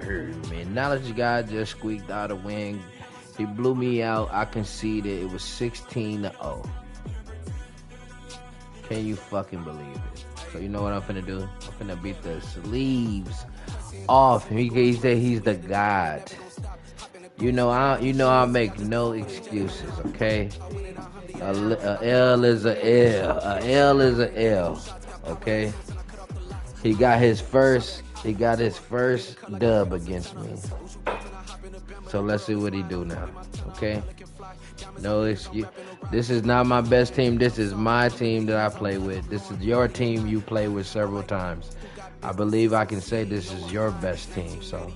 hurt, man. Knowledge guy just squeaked out a win. He blew me out. I conceded. It was 16-0. Can you fucking believe it? So you know what I'm finna do? I'm finna beat the sleeves off. He said he's the god. You know I make no excuses, okay? A L is a L. A L is a L. Okay? He got his first dub against me. So let's see what he do now. Okay? No excuse. This is not my best team. This is my team that I play with. This is your team you play with several times. I believe I can say this is your best team. So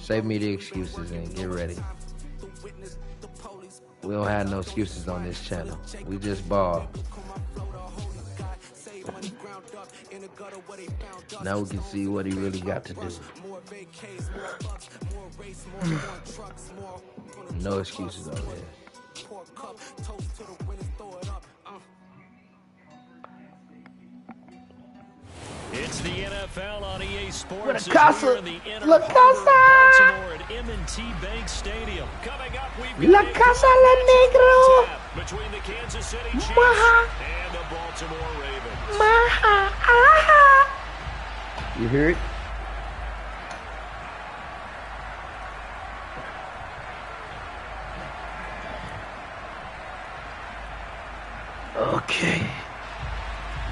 save me the excuses and get ready. We don't have no excuses on this channel. We just ball. Now we can see what he really got to do. No excuses on this. It's the NFL on EA Sports. La Casa. La Casa. At M&T Bank Stadium. Coming up, we've La Casa La Negro. Between the Kansas City Chiefs Maha. and the Baltimore Ravens. Maha. Aha. You hear it? Okay.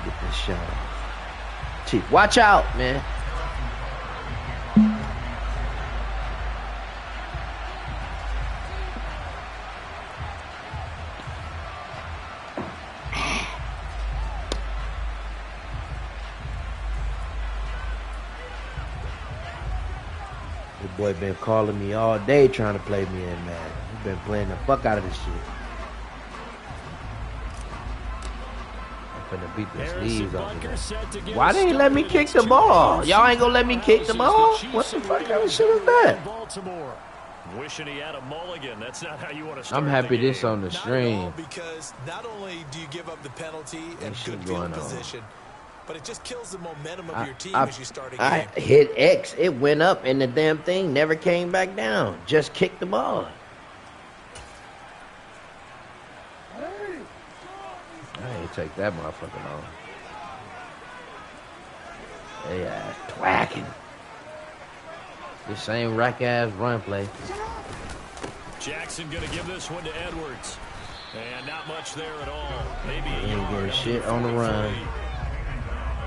Get this shot off. Chief, watch out, man. This boy been calling me all day trying to play me in Madden. He's been playing the fuck out of this shit. I'm finna beat the sleeves off of that. Why they ain't let me kick the ball? Y'all ain't gonna let me kick the ball? What the fuck kind of shit is that? Wishing he had a mulligan. That's not how you want to start. I'm happy this on the stream. Because not only do you give up the penalty and good field position, but it just kills the momentum of your team as you start a game. I hit X. It went up and the damn thing never came back down. Just kicked the ball. I ain't take that motherfucker on. They ass twacking. This same rack-ass run play. Jackson gonna give this one to Edwards. And not much there at all. Maybe he ain't getting shit on the run.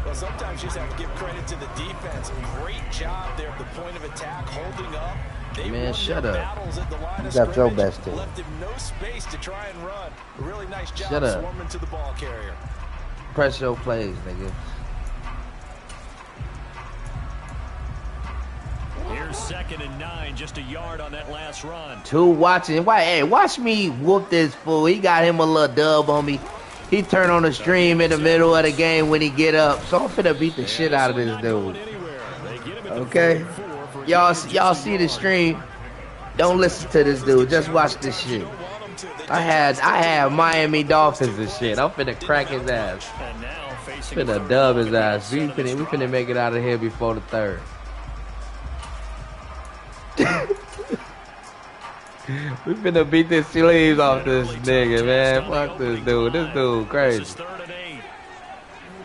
Well, sometimes you just have to give credit to the defense. Great job there at the point of attack, holding up. They Man, shut up. You got your best team. Left him no space to try and run. A really nice job Shut up. swarming to the ball carrier. Press your plays, nigga. Here's 2nd and 9, just a yard on that last run. Two watching. Why? Hey, watch me whoop this fool. He got him a little dub on me. He turned on the stream in the middle of the game when he get up. So I'm finna beat the shit out of this dude. Okay? Y'all see the stream. Don't listen to this dude. Just watch this shit. I had Miami Dolphins and shit. I'm finna crack his ass. Finna dub his ass. We finna make it out of here before the third. We finna beat the sleeves off this nigga, man. Fuck this dude. This dude crazy.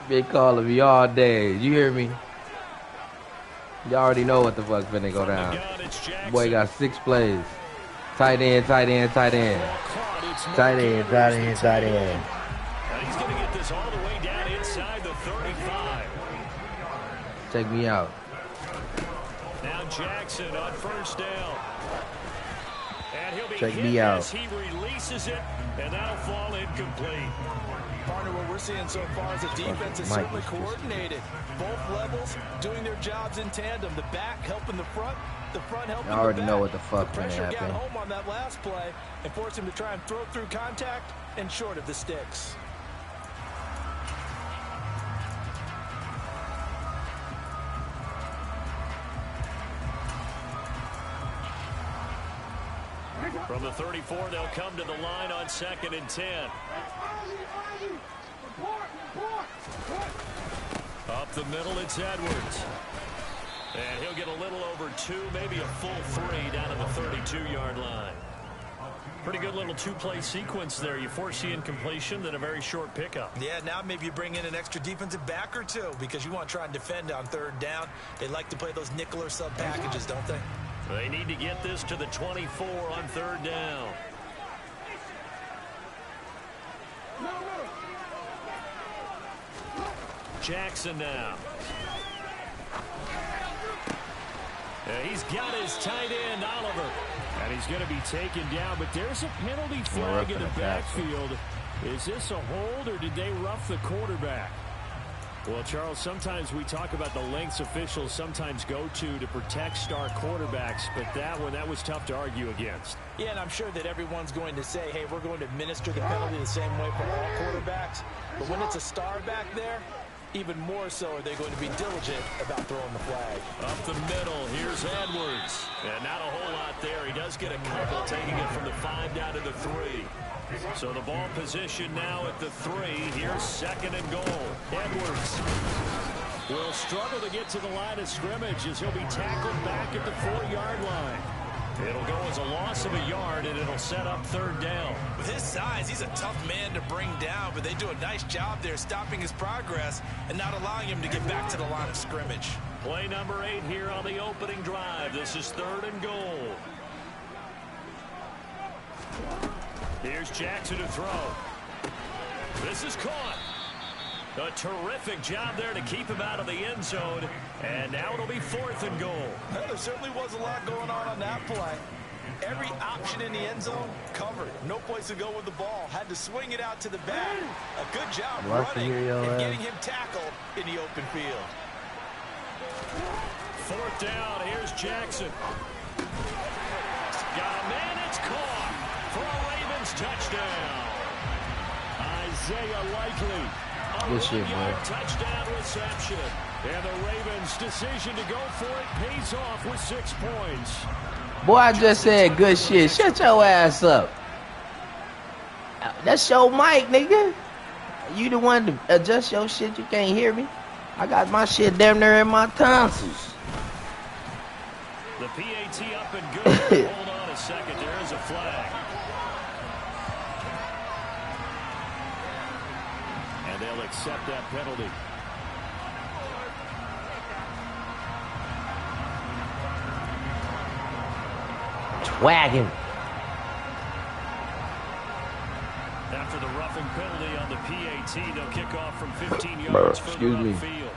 Been calling me all day. You hear me? You already know what the fuck finna go down. Boy got 6 plays. Tight end, tight end, tight end. Tight end, tight end, tight end. He's gonna get this all the way down inside the 35. Take me out. Now Jackson on first down. And he'll be Check hit me out. as he releases it, and that'll fall incomplete. Partner, what we're seeing so far is the defense is certainly coordinated. Both levels doing their jobs in tandem. The back helping the front helping I already the back. know what the fuck the gonna pressure happen. got home on that last play and forced him to try and throw through contact and short of the sticks. From the 34, they'll come to the line on 2nd and 10. Up the middle, it's Edwards. And he'll get a little over 2, maybe a full 3 down to the 32-yard line. Pretty good little two-play sequence there. You force the incompletion, then a very short pickup. Yeah, now maybe you bring in an extra defensive back or two because you want to try and defend on third down. They like to play those nickel or sub packages, don't they? They need to get this to the 24 on third down. Jackson now. He's got his tight end, Oliver. And he's going to be taken down, but there's a penalty flag in the backfield. Is this a hold, or did they rough the quarterback? Well, Charles, sometimes we talk about the lengths officials sometimes go to protect star quarterbacks, but that was tough to argue against. Yeah, and I'm sure that everyone's going to say, hey, we're going to administer the penalty the same way for all quarterbacks. But when it's a star back there, even more so are they going to be diligent about throwing the flag. Up the middle, here's Edwards. And not a whole lot there. He does get a couple, taking it from the 5 down to the 3. So the ball position now at the 3. Here's second and goal. Edwards will struggle to get to the line of scrimmage as he'll be tackled back at the 4-yard line. It'll go as a loss of a yard, and it'll set up third down. With his size, he's a tough man to bring down, but they do a nice job there stopping his progress and not allowing him to get back to the line of scrimmage. Play number 8 here on the opening drive. This is third and goal. Here's Jackson to throw. This is caught. A terrific job there to keep him out of the end zone. And now it'll be fourth and goal. Well, there certainly was a lot going on that play. Every option in the end zone covered. No place to go with the ball. Had to swing it out to the back. A good job running and getting him tackled in the open field. Fourth down. Here's Jackson. Got a man. It's caught for a Ravens touchdown. Isaiah Likely. Good shit, boy. Touchdown reception. And the Ravens' decision to go for it pays off with 6 points. Boy, I just said good shit. Shut your ass up. That's your mic, nigga. You the one to adjust your shit. You can't hear me. I got my shit damn near in my tonsils. The PAT up and good. Hold on a second. There is a flag. And they'll accept that penalty. Wagon. After the roughing penalty on the PAT, they'll kick off from 15 yards further on the field.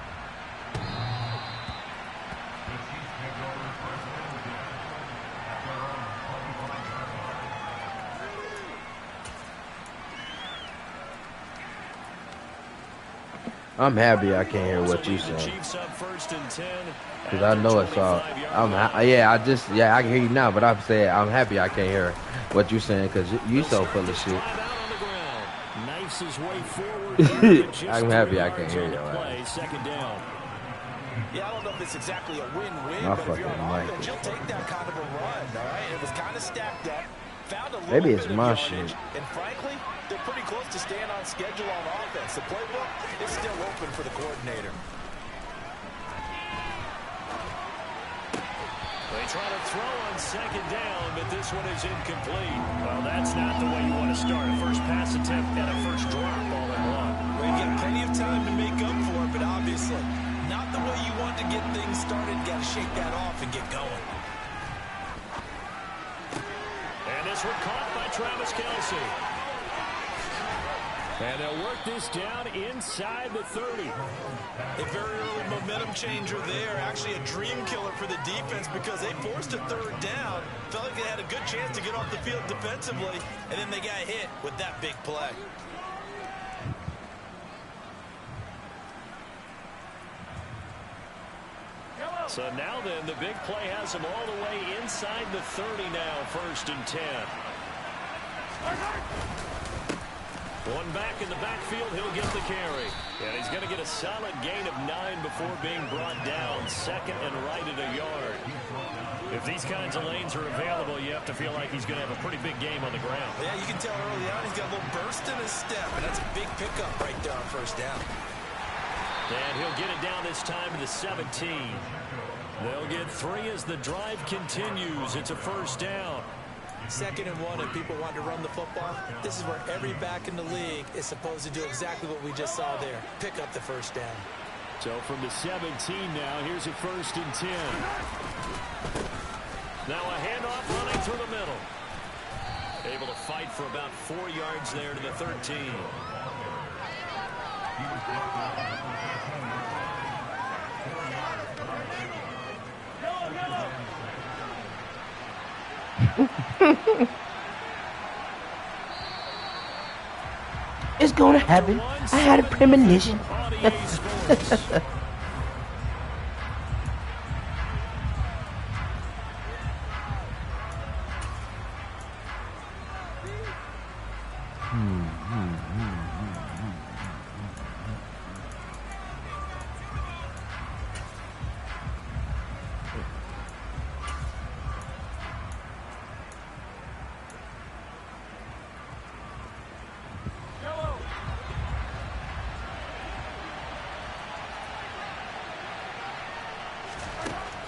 I'm happy I can't hear what you saying. Because I know it's all. I can hear you now, but I'm saying I'm happy I can't hear what you saying because you so full of shit. I'm happy I can't hear you. Second down. Yeah, I don't know if it's exactly a win-win, My but if you're fucking on mic offense, you'll take that kind of a run, all right? It was kind of stacked up. Found a little Maybe bit it's of my yardage, shit. and frankly, they're pretty close to staying on schedule on offense. The playbook is still open for the coordinator. They try to throw on second down, but this one is incomplete. Well, that's not the way you want to start a first pass attempt and a first drop all in one. Well, you get plenty of time to make up for it, but obviously not the way you want to get things started. Got to shake that off and get going. And this one caught by Travis Kelce. And they'll work this down inside the 30. A very early momentum changer there. Actually a dream killer for the defense because they forced a third down. Felt like they had a good chance to get off the field defensively, and then they got hit with that big play. So now then, the big play has them all the way inside the 30 now, first and 10. One back in the backfield, he'll get the carry. And he's going to get a solid gain of 9 before being brought down. Second and right at a yard. If these kinds of lanes are available, you have to feel like he's going to have a pretty big game on the ground. Yeah, you can tell early on he's got a little burst in his step, and that's a big pickup right there on first down. And he'll get it down this time to the 17. They'll get 3 as the drive continues. It's a first down. 2nd and 1, and people want to run the football. This is where every back in the league is supposed to do exactly what we just saw there. Pick up the first down. So from the 17 now, here's a 1st and 10. Now a handoff running through the middle. Able to fight for about 4 yards there to the 13. It's gonna happen. I had a premonition.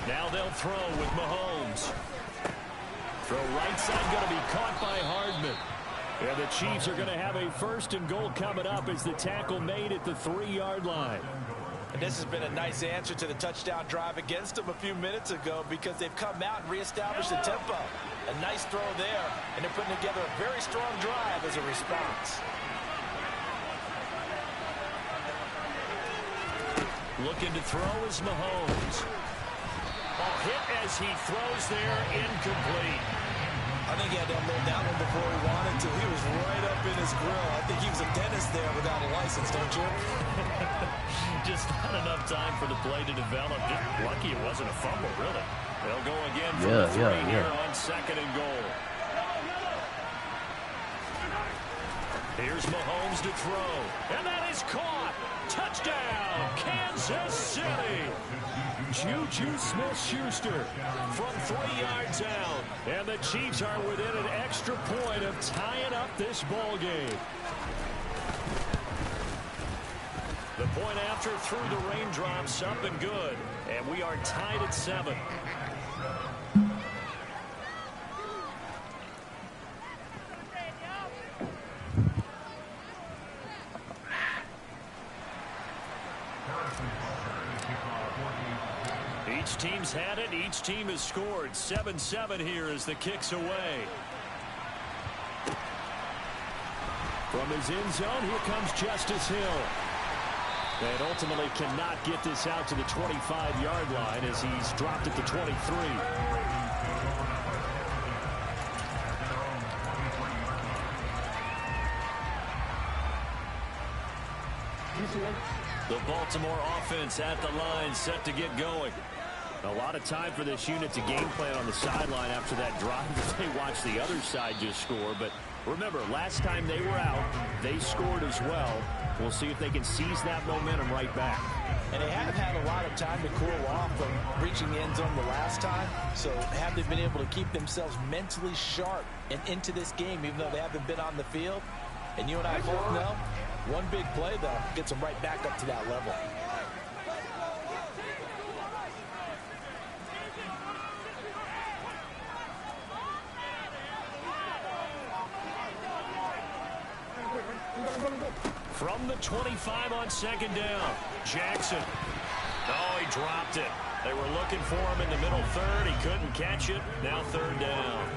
Now they'll throw with Mahomes. Throw right side going to be caught by Hardman. And the Chiefs are going to have a 1st and goal coming up as the tackle made at the 3-yard line. And this has been a nice answer to the touchdown drive against them a few minutes ago because they've come out and reestablished the tempo. A nice throw there, and they're putting together a very strong drive as a response. Looking to throw is Mahomes. Ball hit as he throws there, incomplete. I think he had to unload that one before he wanted to. He was right up in his grill. I think he was a dentist there without a license, don't you? Just not enough time for the play to develop. Just lucky it wasn't a fumble, really. They'll go again for the 3 here on 2nd and goal. Here's Mahomes to throw. And that is caught. Touchdown, Kansas City. Juju Smith-Schuster from 3 yards out. And the Chiefs are within an extra point of tying up this ball game. The point after through the raindrops up and good. And we are tied at 7. Each team's had it. Each team has scored. 7-7 here as the kick's away. From his end zone, here comes Justice Hill. And ultimately cannot get this out to the 25-yard line as he's dropped at the 23. The Baltimore offense at the line, set to get going. A lot of time for this unit to game plan on the sideline after that drive that they watched the other side just score. But remember, last time they were out, they scored as well. We'll see if they can seize that momentum right back. And they haven't had a lot of time to cool off from reaching the end zone the last time. So have they been able to keep themselves mentally sharp and into this game, even though they haven't been on the field? And you and I both know, one big play, though, gets them right back up to that level. From the 25 on 2nd down, Jackson. Oh, he dropped it. They were looking for him in the middle 3rd. He couldn't catch it. Now 3rd down.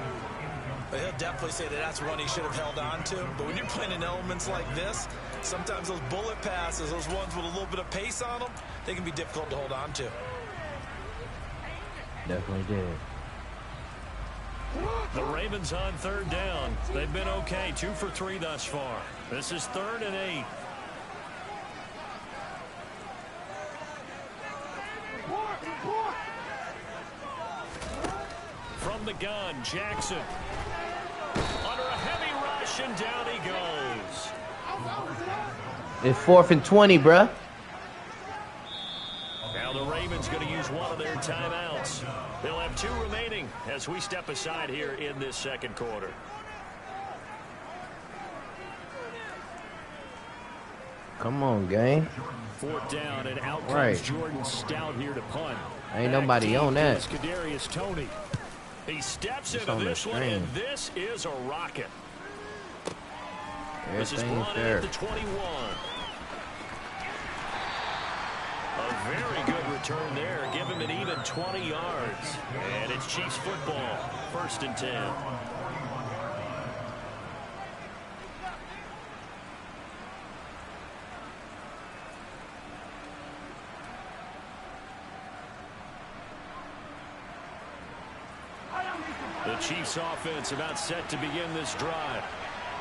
But he'll definitely say that that's one he should have held on to. But when you're playing in elements like this, sometimes those bullet passes, those ones with a little bit of pace on them, they can be difficult to hold on to. Definitely did. The Ravens on 3rd down. They've been okay, 2 for 3 thus far. This is 3rd and 8. From the gun, Jackson. Under a heavy rush, and down he goes. It's 4th and 20, bruh. Now the Ravens going to use one of their timeouts. They'll have 2 remaining as we step aside here in this 2nd quarter. Come on, gang. 4th down, and out comes Jordan Stout here to punt. Ain't nobody on that. Tony. He steps into this one, and this is a rocket. This is brought in at the 21. A very good return there. Give him an even 20 yards. And it's Chiefs football. 1st and 10. The Chiefs offense about set to begin this drive.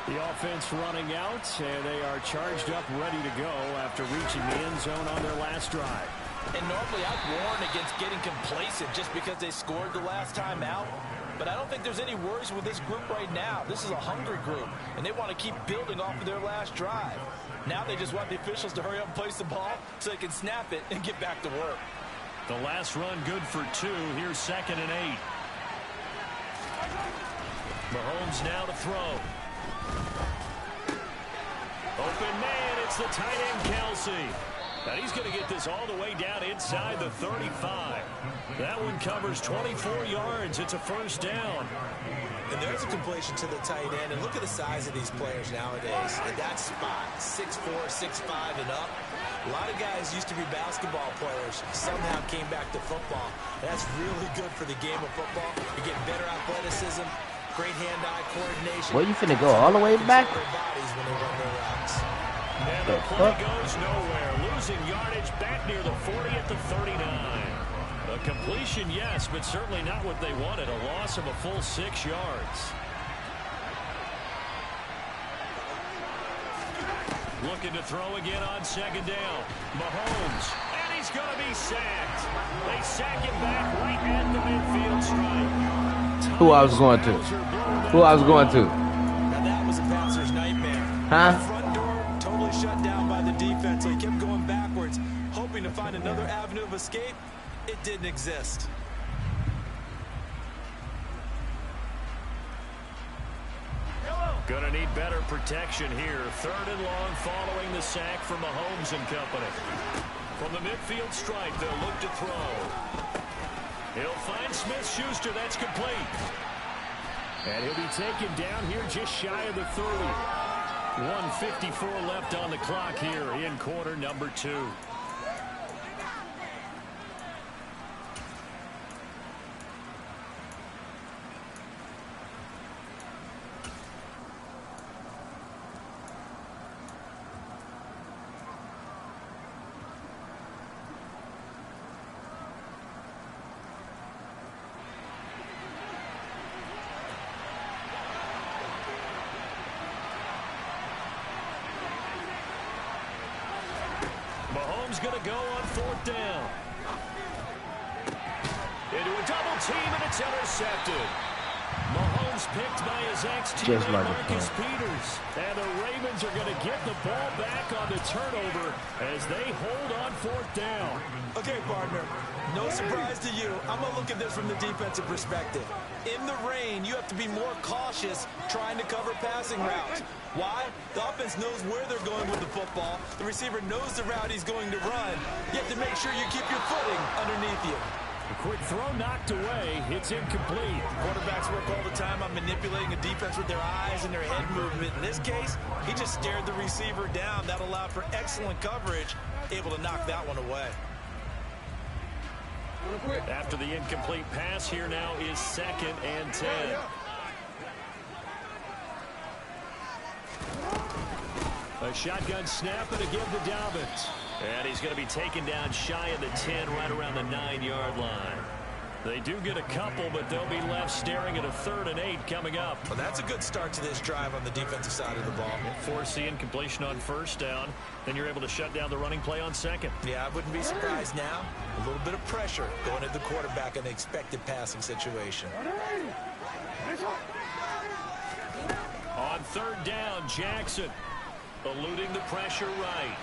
The offense running out, and they are charged up, ready to go after reaching the end zone on their last drive. And normally I'd warn against getting complacent just because they scored the last time out. But I don't think there's any worries with this group right now. This is a hungry group, and they want to keep building off of their last drive. Now they just want the officials to hurry up and place the ball so they can snap it and get back to work. The last run good for 2. Here's 2nd and 8. Mahomes now to throw. Open man, it's the tight end Kelsey. And he's going to get this all the way down inside the 35. That one covers 24 yards. It's a 1st down. And there's a completion to the tight end. And look at the size of these players nowadays. At that spot, 6'4", 6'5", and up. A lot of guys used to be basketball players, somehow came back to football. That's really good for the game of football. You're getting better athleticism, great hand-eye coordination. Well, you finna go all the way back? And the play goes nowhere. Losing yardage back near the 40 at the 39. A completion, yes, but certainly not what they wanted. A loss of a full 6 yards. Looking to throw again on 2nd down. Mahomes, and he's going to be sacked. They sack him back right at the midfield stripe. Who I was going to? Who I was going to? Now that was a passer's nightmare. Huh? The front door totally shut down by the defense. So he kept going backwards, hoping to find another avenue of escape. It didn't exist. Going to need better protection here. 3rd and long following the sack from Mahomes and company. From the midfield stripe, they'll look to throw. He'll find Smith-Schuster. That's complete. And he'll be taken down here just shy of the 30. 1:54 left on the clock here in quarter number 2. Mahomes going to go on 4th down. Into a double team, and it's intercepted. Mahomes picked by his ex-teammate Marcus Peters. And the Ravens are going to get the ball back on the turnover as they hold on 4th down. Okay, partner, no surprise to you. I'm going to look at this from the defensive perspective. In the rain, you have to be more cautious trying to cover passing routes. Why? The offense knows where they're going with the football. The receiver knows the route he's going to run. You have to make sure you keep your footing underneath you. A quick throw knocked away. It's incomplete. Quarterbacks work all the time on manipulating a defense with their eyes and their head movement. In this case, he just stared the receiver down. That allowed for excellent coverage, able to knock that one away. After the incomplete pass, here now is 2nd and 10. A shotgun snap and a give to Dobbins. And he's going to be taken down shy of the 10, right around the 9-yard line. They do get a couple, but they'll be left staring at a 3rd and 8 coming up. Well, that's a good start to this drive on the defensive side of the ball. Force the incompletion on 1st down. Then you're able to shut down the running play on 2nd. Yeah, I wouldn't be surprised now. A little bit of pressure going at the quarterback in the expected passing situation. On 3rd down, Jackson eluding the pressure right.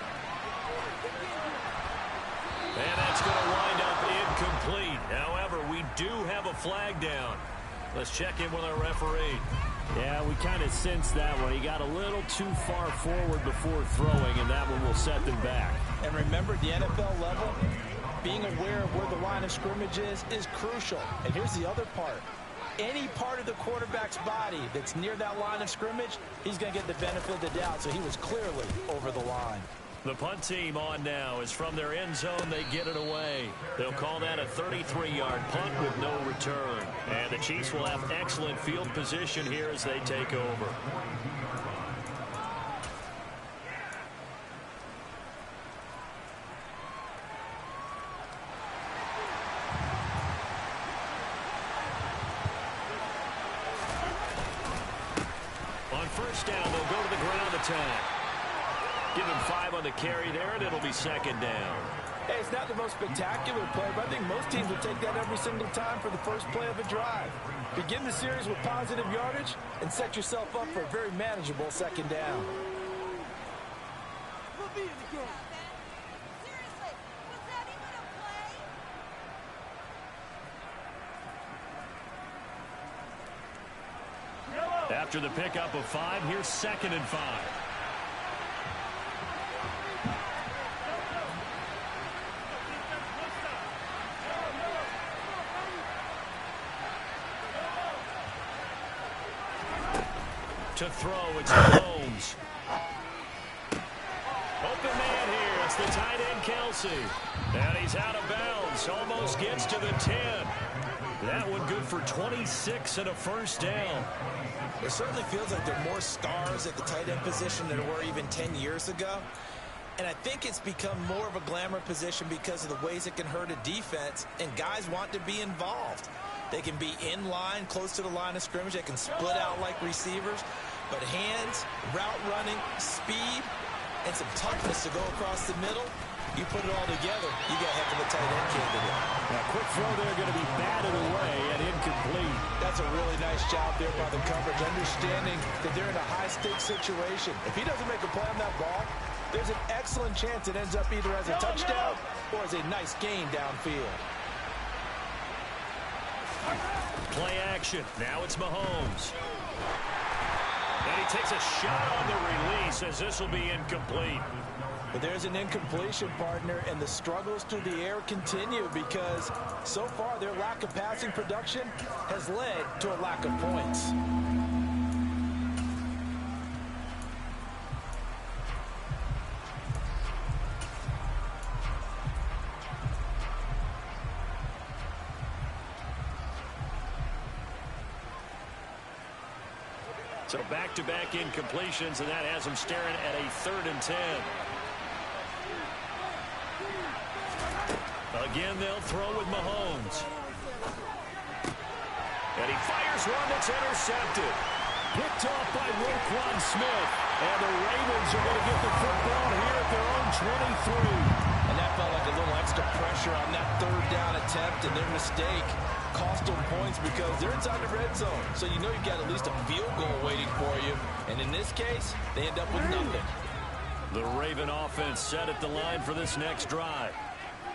And that's going to wind up incomplete. However, we do have a flag down. Let's check in with our referee. Yeah, we kind of sensed that one. He got a little too far forward before throwing, and that one will set them back. And remember, the NFL level, being aware of where the line of scrimmage is crucial. And here's the other part. Any part of the quarterback's body that's near that line of scrimmage, he's going to get the benefit of the doubt, so he was clearly over the line. The punt team on now is from their end zone. They get it away. They'll call that a 33-yard punt with no return. And the Chiefs will have excellent field position here as they take over. On first down, they'll go to the ground attack. Give him 5 on the carry there, and it'll be second down. Hey, it's not the most spectacular play, but I think most teams will take that every single time for the first play of a drive. Begin the series with positive yardage and set yourself up for a very manageable second down. We'll be in the game. Seriously, was that even a play? After the pickup of 5, here's second and 5. To throw, it's Mahomes. Open man here. It's the tight end, Kelsey. And he's out of bounds. Almost gets to the 10. That one good for 26 and a first down. It certainly feels like there are more stars at the tight end position than there were even 10 years ago. And I think it's become more of a glamour position because of the ways it can hurt a defense, and guys want to be involved. They can be in line, close to the line of scrimmage. They can split out like receivers. But hands, route running, speed, and some toughness to go across the middle, you put it all together, you got a heck of a tight end candidate. Now, quick throw there going to be batted away and incomplete. That's a really nice job there by the coverage, understanding that they're in a high-stakes situation. If he doesn't make a play on that ball, there's an excellent chance it ends up either as a touchdown or as a nice gain downfield. Play action. Now it's Mahomes. And he takes a shot on the release as this will be incomplete. But there's an incompletion, partner, and the struggles through the air continue because so far their lack of passing production has led to a lack of points. So back-to-back incompletions, and that has them staring at a 3rd and 10. Again, they'll throw with Mahomes. And he fires one that's intercepted. Picked off by Roquan Smith. And the Ravens are going to get the football here at their own 23. And that felt like a little extra pressure on that 3rd down attempt, and their mistake cost them points because they're inside the red zone. So you know you've got at least a field goal waiting for you. And in this case, they end up with nothing. The Raven offense set at the line for this next drive.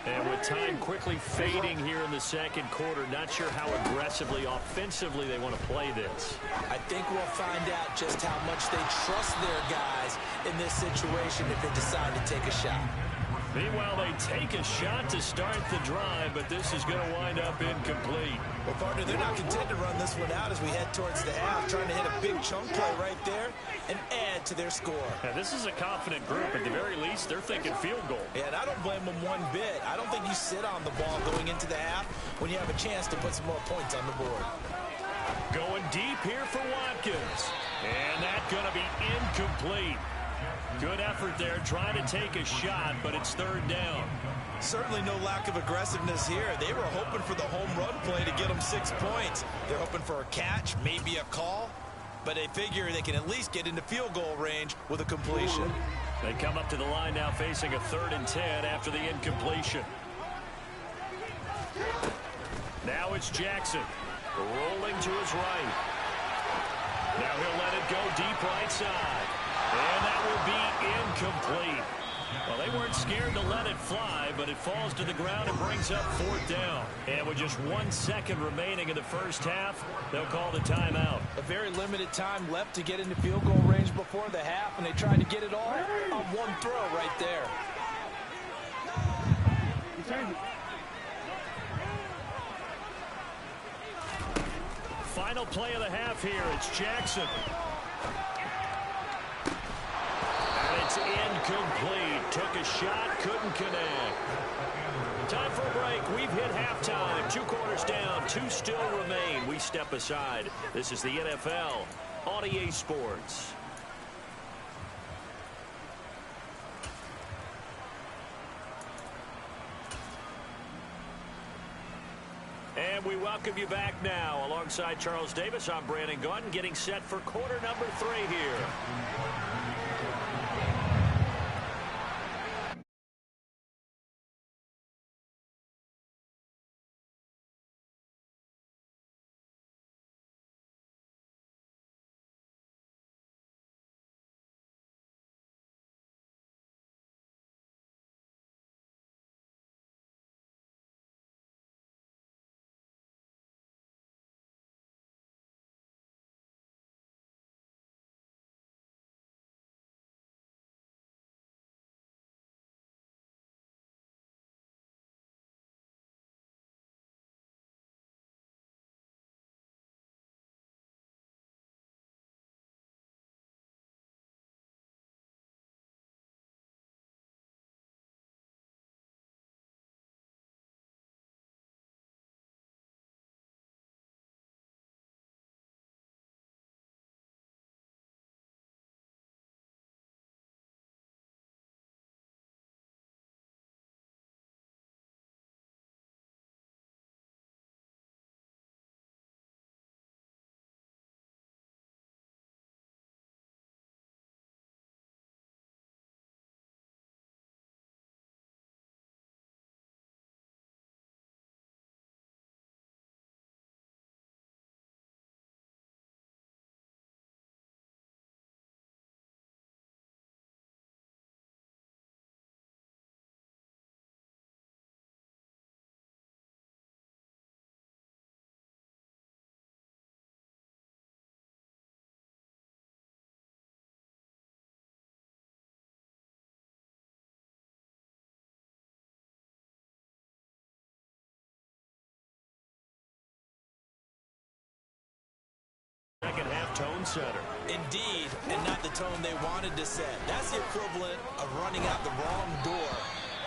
And with time quickly fading here in the second quarter, not sure how aggressively, offensively they want to play this. I think we'll find out just how much they trust their guys in this situation if they decide to take a shot. Meanwhile, they take a shot to start the drive, but this is going to wind up incomplete. Well, partner, they're not content to run this one out as we head towards the half, trying to hit a big chunk play right there and add to their score. Now, this is a confident group. At the very least, they're thinking field goal. Yeah, and I don't blame them one bit. I don't think you sit on the ball going into the half when you have a chance to put some more points on the board. Going deep here for Watkins. And that's going to be incomplete. Good effort there, trying to take a shot, but it's 3rd down. Certainly no lack of aggressiveness here. They were hoping for the home run play to get them 6 points. They're hoping for a catch, maybe a call, but they figure they can at least get into field goal range with a completion. They come up to the line now facing a 3rd and 10 after the incompletion. Now it's Jackson, rolling to his right. Now he'll let it go deep right side. And that will be incomplete. Well, they weren't scared to let it fly, but it falls to the ground and brings up 4th down. And with just 1 second remaining in the first half, they'll call the timeout. A very limited time left to get into field goal range before the half, and they tried to get it all on one throw right there. final play of the half here. It's Jackson. And it's incomplete. Took a shot, couldn't connect. Time for a break. We've hit halftime. 2 quarters down, 2 still remain. We step aside. This is the NFL on EA Sports. And we welcome you back now. Alongside Charles Davis, I'm Brandon Gaudin, getting set for quarter number 3 here. Second half tone setter. Indeed, and not the tone they wanted to set. That's the equivalent of running out the wrong door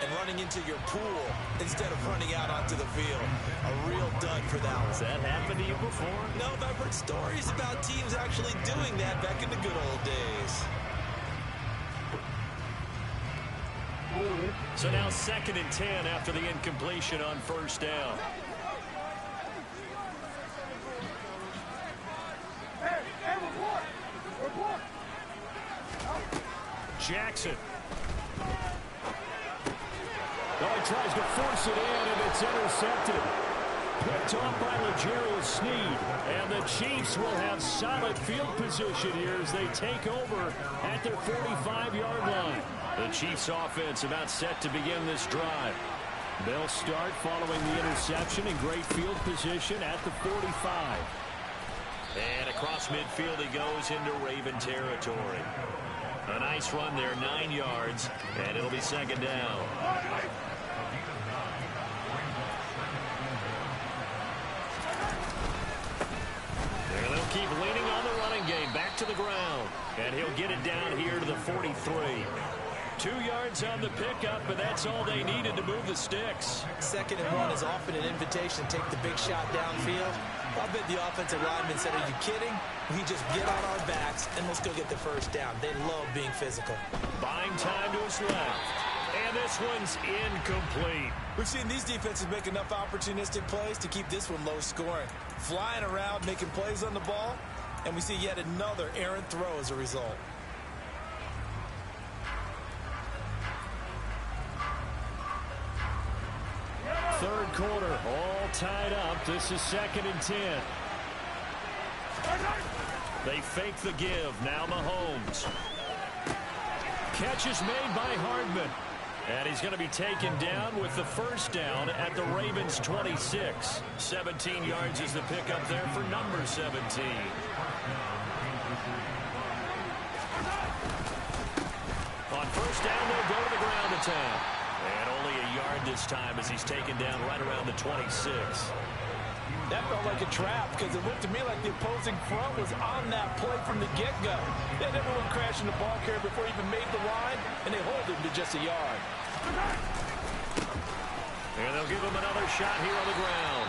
and running into your pool instead of running out onto the field. A real dud for that one. Has that happened to you before? No, but I've heard stories about teams actually doing that back in the good old days. So now 2nd and 10 after the incompletion on first down. Jackson. Oh, he tries to force it in, and it's intercepted. Picked off by L'Jarius Sneed. And the Chiefs will have solid field position here as they take over at their 45-yard line. The Chiefs offense about set to begin this drive. They'll start following the interception in great field position at the 45. And across midfield he goes into Raven territory. A nice run there, 9 yards, and it'll be 2nd down. And they'll keep leaning on the running game, back to the ground. And he'll get it down here to the 43. 2 yards on the pickup, but that's all they needed to move the sticks. 2nd and 1 is often an invitation to take the big shot downfield. I bet the offensive lineman said, "Are you kidding? We just get on our backs and let's go get the first down." They love being physical. Buying time to his left. And this one's incomplete. We've seen these defenses make enough opportunistic plays to keep this one low scoring. Flying around, making plays on the ball, and we see yet another errant throw as a result. Third quarter, all tied up. This is 2nd and 10. They fake the give. Now Mahomes. Catch is made by Hardman. And he's going to be taken down with the first down at the Ravens' 26. 17 yards is the pickup there for number 17. On first down, they'll go to the ground attack. And only a yard this time as he's taken down right around the 26. That felt like a trap because it looked to me like the opposing front was on that play from the get-go. They had everyone crashing the ball carrier before he even made the line, and they hold him to just a yard. And they'll give him another shot here on the ground.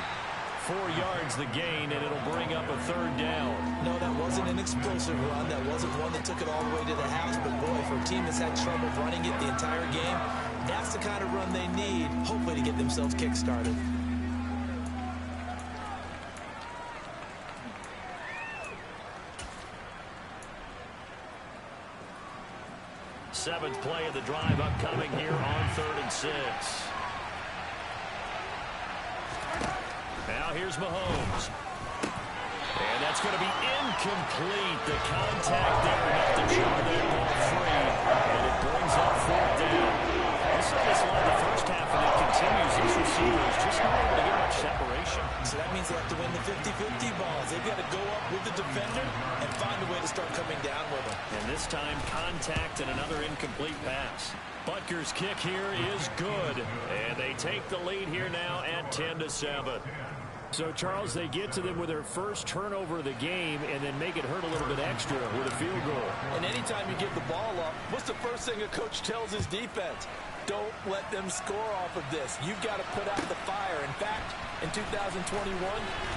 4 yards the gain, and it'll bring up a 3rd down. No, that wasn't an explosive run. That wasn't one that took it all the way to the house. But, boy, for a team that's had trouble running it the entire game, that's the kind of run they need, hopefully, to get themselves kick-started. Seventh play of the drive upcoming here on 3rd and 6. Now here's Mahomes. And that's going to be incomplete. The contact there enough to jar that ball free. And it brings up 4th down. This is this line the first half, and it continues. These receivers just not able to get much separation. So that means they have to win the 50-50 balls. They've got to go up with the defender and find a way to start coming down with them. And this time, contact and another incomplete pass. Butker's kick here is good. And they take the lead here now at 10-7. So, Charles, they get to them with their first turnover of the game and then make it hurt a little bit extra with a field goal. And anytime you give the ball up, what's the first thing a coach tells his defense? Don't let them score off of this. You've got to put out the fire. In fact, in 2021,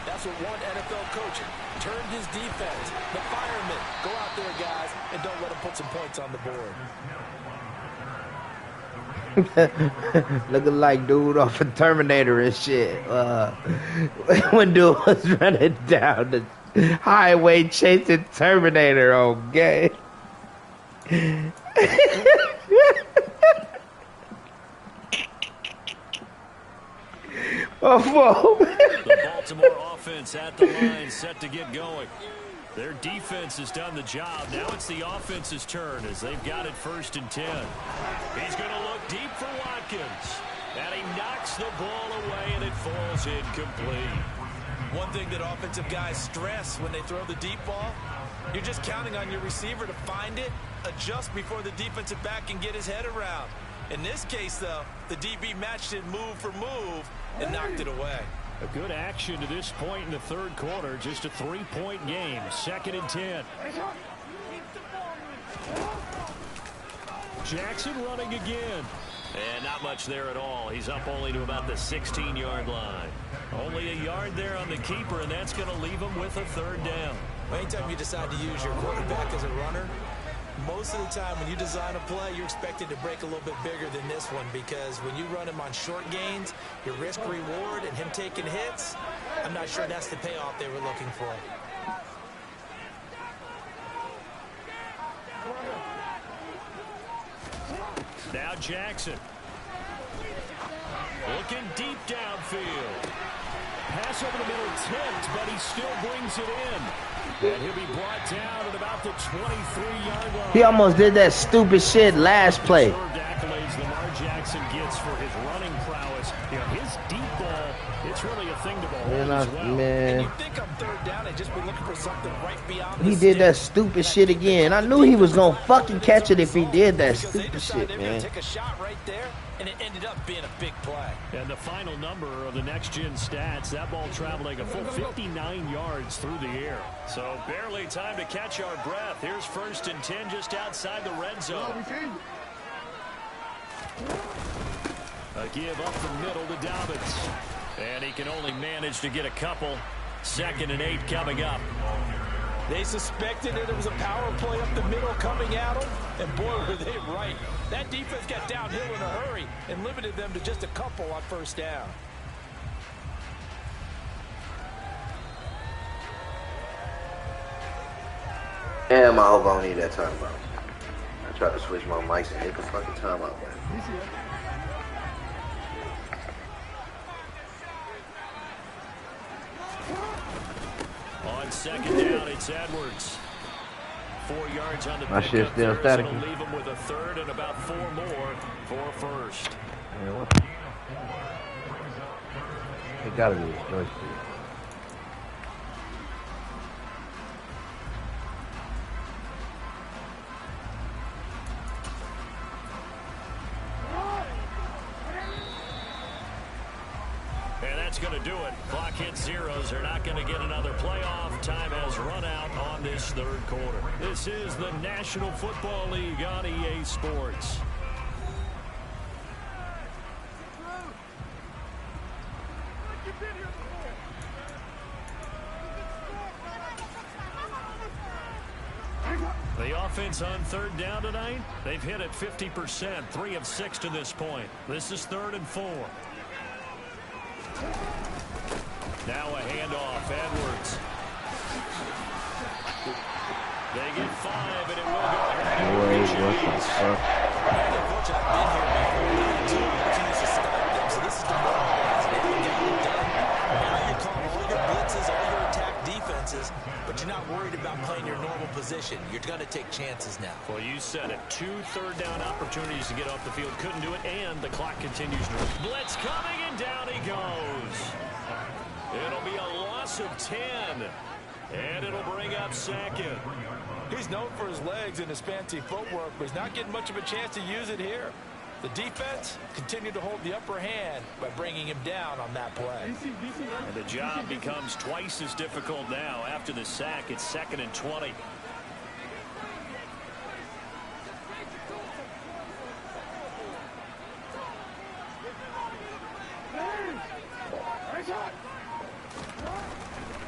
that's what one NFL coach turned his defense. The firemen. Go out there, guys, and don't let them put some points on the board. Looking like dude off of Terminator and shit. When dude was running down the highway chasing Terminator on game. The Baltimore offense at the line, set to get going. Their defense has done the job. Now it's the offense's turn as they've got it 1st and 10. He's going to look deep for Watkins. And he knocks the ball away, and it falls incomplete. One thing that offensive guys stress when they throw the deep ball, you're just counting on your receiver to find it, adjust before the defensive back can get his head around. In this case, though, the DB matched it move for move and knocked it away. A good action to this point in the 3rd quarter. Just a 3-point game. 2nd and 10. Jackson running again. And not much there at all. He's up only to about the 16-yard line. Only a yard there on the keeper, and that's going to leave him with a 3rd down. Anytime you decide to use your quarterback as a runner, most of the time when you design a play, you're expected to break a little bit bigger than this one because when you run him on short gains, your risk-reward and him taking hits, I'm not sure that's the payoff they were looking for. Now Jackson. Looking deep downfield. Pass over the middle attempt, but he still brings it in. And he'll be brought down at about the 23-yard line. He almost did that stupid shit last play. Accolades Lamar Jackson gets for his running prowess. You know, his deep ball, it's really a thing to behold as well. Man. And you think on 3rd down and just be looking for something right beyond He did that stupid shit again. I knew he was gonna fucking catch it if he did that stupid shit, man. Take a shot right there, and it ended up being a big play. And the final number of the next-gen stats, that ball traveling a full 59 yards through the air. So barely time to catch our breath. Here's 1st and 10 just outside the red zone. A give up the middle to Dobbins. And he can only manage to get a couple. 2nd and 8 coming up. They suspected that it was a power play up the middle coming at them, and boy, were they right. That defense got downhill in a hurry and limited them to just a couple on 1st down. Damn, I hope I don't need that timeout. I tried to switch my mics and hit the fucking timeout, man. On 2nd down, it's Edwards. 4 yards on the My shit's pickup still there, static. so it'll leave him with a 3rd and about 4 more for 1st. Yeah, what? It gotta be a joystick. going to do it. Clock hits zeros. They're not going to get another playoff. Time has run out on this third quarter. This is the National Football League on EA Sports. The offense on third down tonight, they've hit it 50%, 3 of 6 to this point. This is 3rd and 4. Now a handoff, Edwards. They get 5, and it will go. Boy, what the fuck? So this is demoralizing. They haven't gotten it done. Now you're calling all your blitzes, all your attack defenses, but you're not worried about playing your normal position. You're going to take chances now. Well, you said it. 2 third-down opportunities to get off the field. Couldn't do it, and the clock continues to run. Blitz coming, and down he goes. It'll be a loss of 10, and it'll bring up 2nd. He's known for his legs and his fancy footwork, but he's not getting much of a chance to use it here. The defense continued to hold the upper hand by bringing him down on that play. And the job becomes twice as difficult now. After the sack, it's 2nd and 20.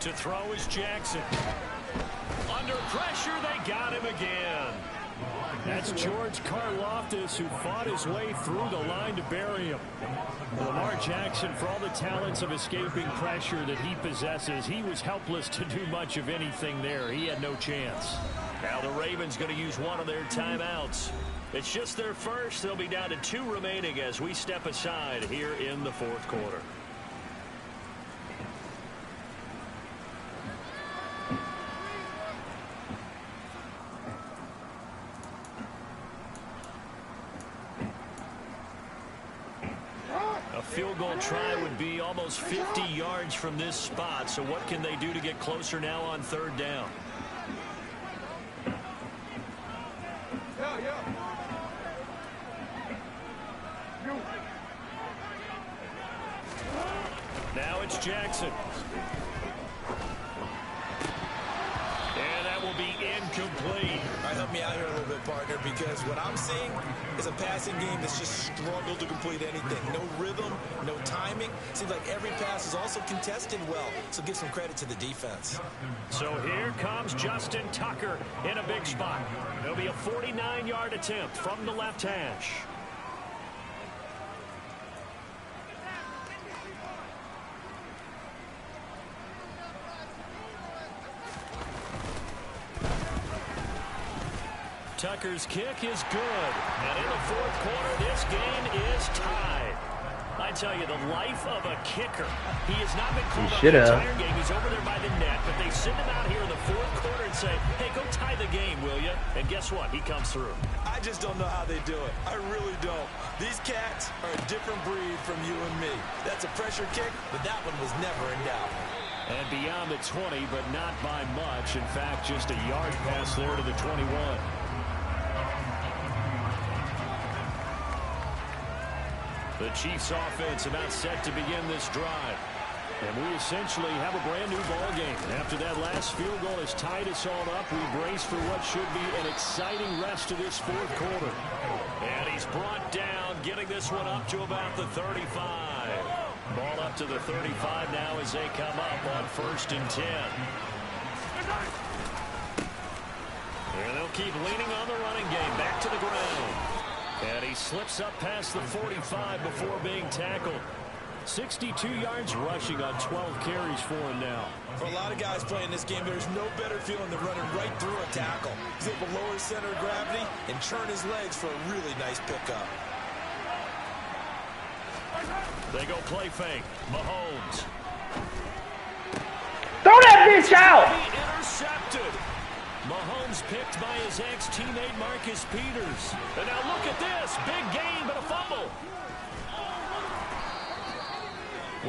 To throw is Jackson. Under pressure, they got him again. That's George Karlaftis, who fought his way through the line to bury him. Lamar Jackson, for all the talents of escaping pressure that he possesses, he was helpless to do much of anything there. He had no chance. Now the Ravens going to use one of their timeouts. It's just their first. They'll be down to 2 remaining as we step aside here in the 4th quarter. Field goal try would be almost 50 yards from this spot. So what can they do to get closer now on 3rd down? Now it's Jackson. And that will be incomplete. All right, help me out here a little bit, partner, because what I'm seeing is a passing game that's just struggled to complete anything. No rhythm, no timing. Seems like every pass is also contested well, so give some credit to the defense. So here comes Justin Tucker in a big spot. It'll be a 49-yard attempt from the left hash. Tucker's kick is good. And in the 4th quarter, this game is tied. I tell you, the life of a kicker. He has not been called on the entire game. He's over there by the net, but they send him out here in the 4th quarter and say, hey, go tie the game, will you? And guess what? He comes through. I just don't know how they do it. I really don't. These cats are a different breed from you and me. That's a pressure kick, but that one was never in doubt. And beyond the 20, but not by much. In fact, just a yard pass there to the 21. The Chiefs offense about set to begin this drive. And we essentially have a brand new ball game. After that last field goal has tied us all up, we brace for what should be an exciting rest of this 4th quarter. And he's brought down, getting this one up to about the 35. Ball up to the 35 now as they come up on 1st and 10. And they'll keep leaning on the running game. Back to the ground. And he slips up past the 45 before being tackled. 62 yards rushing on 12 carries for him now. For a lot of guys playing this game, there's no better feeling than running right through a tackle. He's able to lower his center of gravity and churn his legs for a really nice pickup. They go play fake. Mahomes. Throw that bitch out! Intercepted. Mahomes picked by his ex-teammate Marcus Peters. And now look at this. Big gain, but a fumble.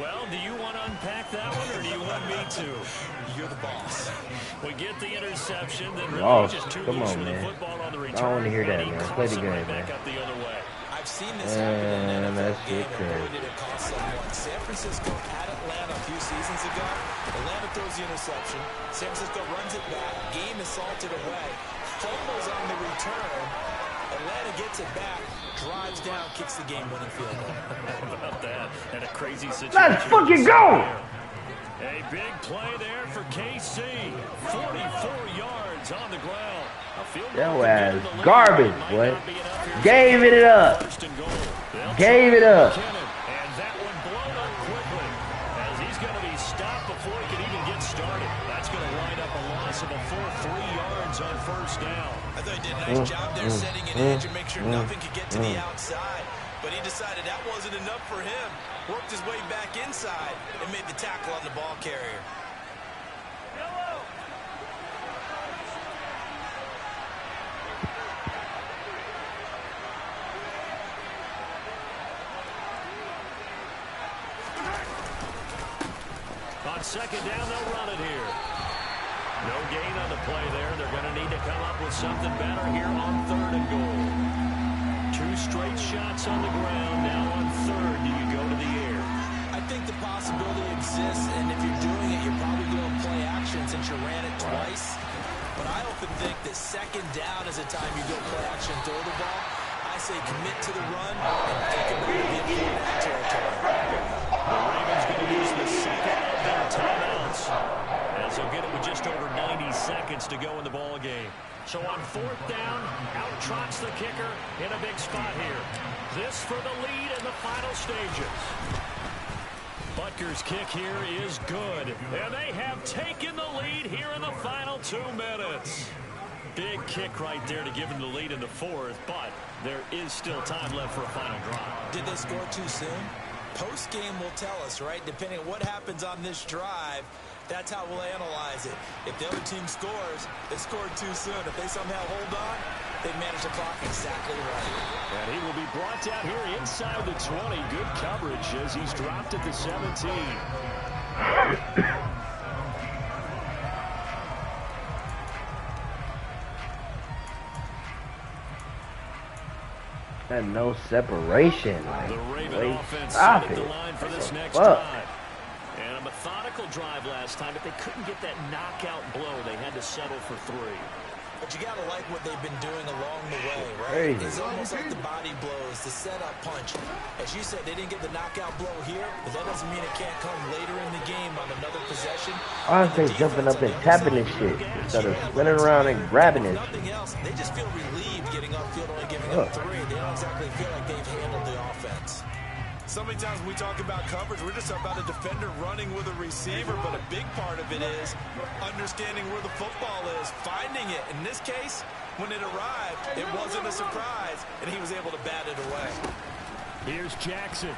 Well, do you want to unpack that one, or do you want me to? You're the boss. We get the interception, then really just too loose with the football on the return. I don't want to hear that, man. Play the game, back man. up the other way. I've I've seen this happen in an NFL game, and crazy. boy, did it cost someone. San Francisco at Atlanta a few seasons ago. Atlanta throws the interception. San Francisco runs it back. Game is salted away. Fumbles on the return. Atlanta gets it back, drives down, kicks the game-winning field goal. How about that? And a crazy situation. Let's fucking go! A big play there for KC. 44 yards on the ground. Yo ass garbage, boy. Gave it up. Gave it up. And that one blown up quickly as he's going to be stopped before he can even get started. That's going to wind up a loss of a full 3 yards on first down. I thought he did a nice job there setting an edge and make sure nothing could get to the outside. But he decided that wasn't enough for him. Worked his way back inside and made the tackle on the ball carrier. On second down, they'll run it here. No gain on the play there. They're going to need to come up with something better here on third and goal. 2 straight shots on the ground. Now on third, do you go to the air? I think the possibility exists, and if you're doing it, you're probably going to play action since you ran it twice. But I often think that second down is a time you go play action, throw the ball. I say commit to the run and think about it being in that territory. The Ravens going to use the second of their timeouts as they'll get it with just over 90 seconds to go in the ball game. So on fourth down, out trots the kicker in a big spot here. This for the lead in the final stages. Butker's kick here is good, and they have taken the lead here in the final 2 minutes. Big kick right there to give them the lead in the fourth, but there is still time left for a final drive. Did they score too soon? Post-game will tell us, right? Depending on what happens on this drive, that's how we'll analyze it. If the other team scores, they scored too soon. If they somehow hold on, they manage the clock exactly right. And he will be brought down here inside the 20. Good coverage as he's dropped at the 17. And no separation. Like, The Raven wait, offense stop set at it. the line for this next Fuck. drive. And a methodical drive last time, but they couldn't get that knockout blow. They had to settle for 3. But you got to like what they've been doing along the way, right? Crazy. It's almost like the body blows, the setup punch. As you said, they didn't get the knockout blow here, but that doesn't mean it can't come later in the game on another possession. I think jumping up and tapping this shit instead of spinning around and grabbing it. Nothing else. They just feel relieved getting upfield, only giving up 3. They don't exactly feel like they've handled the offense. So many times when we talk about coverage, we're just about a defender running with a receiver, but a big part of it is understanding where the football is, finding it. In this case, when it arrived, it wasn't a surprise, and he was able to bat it away. Here's Jackson.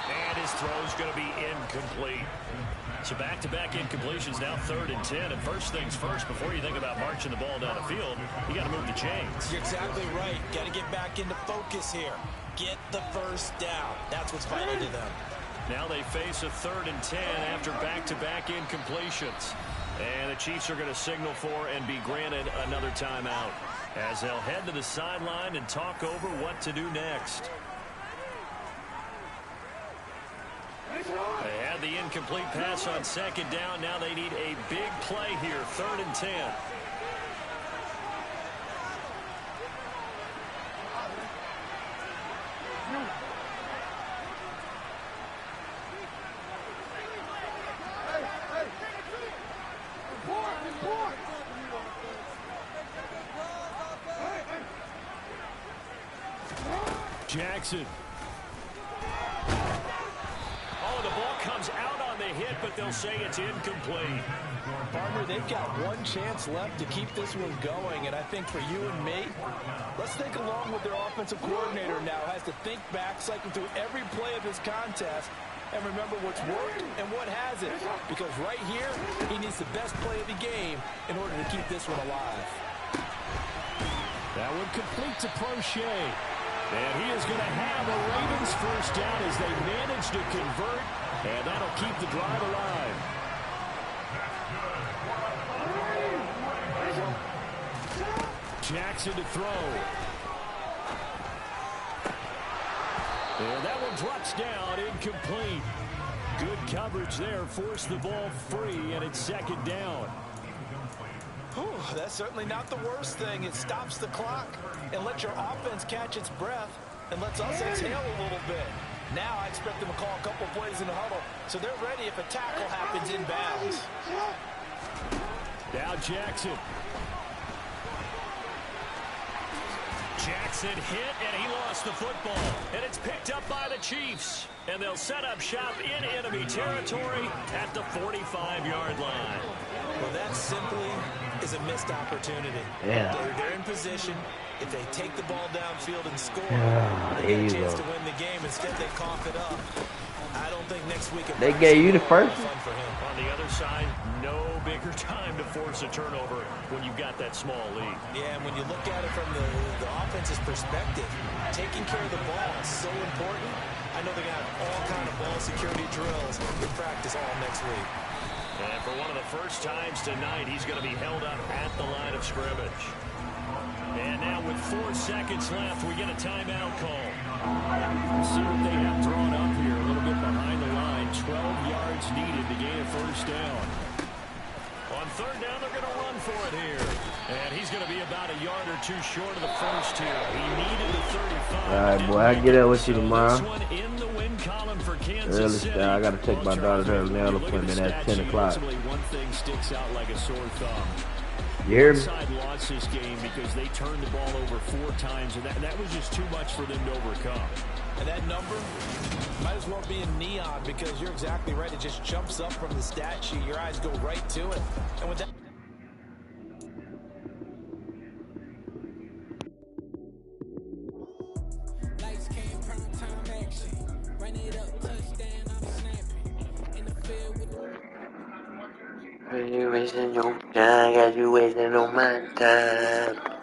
And his throw's going to be incomplete. So back-to-back incompletions, now 3rd and 10. And first things first, before you think about marching the ball down the field, you got to move the chains. You're exactly right. Got to get back into focus here. Get the first down. That's what's vital to them. Now they face a 3rd and 10 after back-to-back incompletions. And the Chiefs are going to signal for and be granted another timeout as they'll head to the sideline and talk over what to do next. They had the incomplete pass on second down. Now they need a big play here, 3rd and 10. Jackson. Oh, the ball comes out on the hit, but they'll say it's incomplete. Partner, they've got one chance left to keep this one going, and I think for you and me, let's think along with their offensive coordinator now. Has to think back, cycle through every play of this contest, and remember what's worked and what hasn't. Because right here, he needs the best play of the game in order to keep this one alive. That one complete to Prochet. And he is going to have a Ravens first down as they manage to convert, and that'll keep the drive alive. Jackson to throw. And that one drops down, incomplete. Good coverage there, forced the ball free, and it's second down. Whew, that's certainly not the worst thing. It stops the clock and lets your offense catch its breath and lets us exhale a little bit. Now I expect them to call a couple plays in the huddle, so they're ready if a tackle happens inbounds. Now Jackson. Jackson hit, and he lost the football. And it's picked up by the Chiefs. And they'll set up shop in enemy territory at the 45-yard line. Well, that simply is a missed opportunity. Yeah. They're in position. If they take the ball downfield and score, they there get a you chance go. to win the game. Instead, they cough it up. I don't think next week... They gave you the first? Fun for him. On the other side, no bigger time to force a turnover when you've got that small lead. Yeah, and when you look at it from the offense's perspective, taking care of the ball is so important. I know they're going to have all kind of ball security drills in practice all next week. And for one of the first times tonight, he's going to be held up at the line of scrimmage. And now with 4 seconds left, we get a timeout call. Let's see what they have drawn up here. A little bit behind the line. 12 yards needed to gain a first down. On third down, they're going to run for it here. And he's going to be about a yard or two short of the first here. He needed the 35. All right, boy, I get up with you tomorrow. This one in the win column for Kansas Early City. start. I got to take my daughter to her nail appointment at 10 o'clock. One thing sticks out like a sore thumb. You hear me? Side lost this game because they turned the ball over 4 times, and that was just too much for them to overcome. And that number might as well be in neon because you're exactly right. It just jumps up from the stat sheet. Your eyes go right to it. And with that... Lights came, prime time action. Run it up, touchdown, I'm snapping. In the field with the... You wasting your time, got you wasting on my time.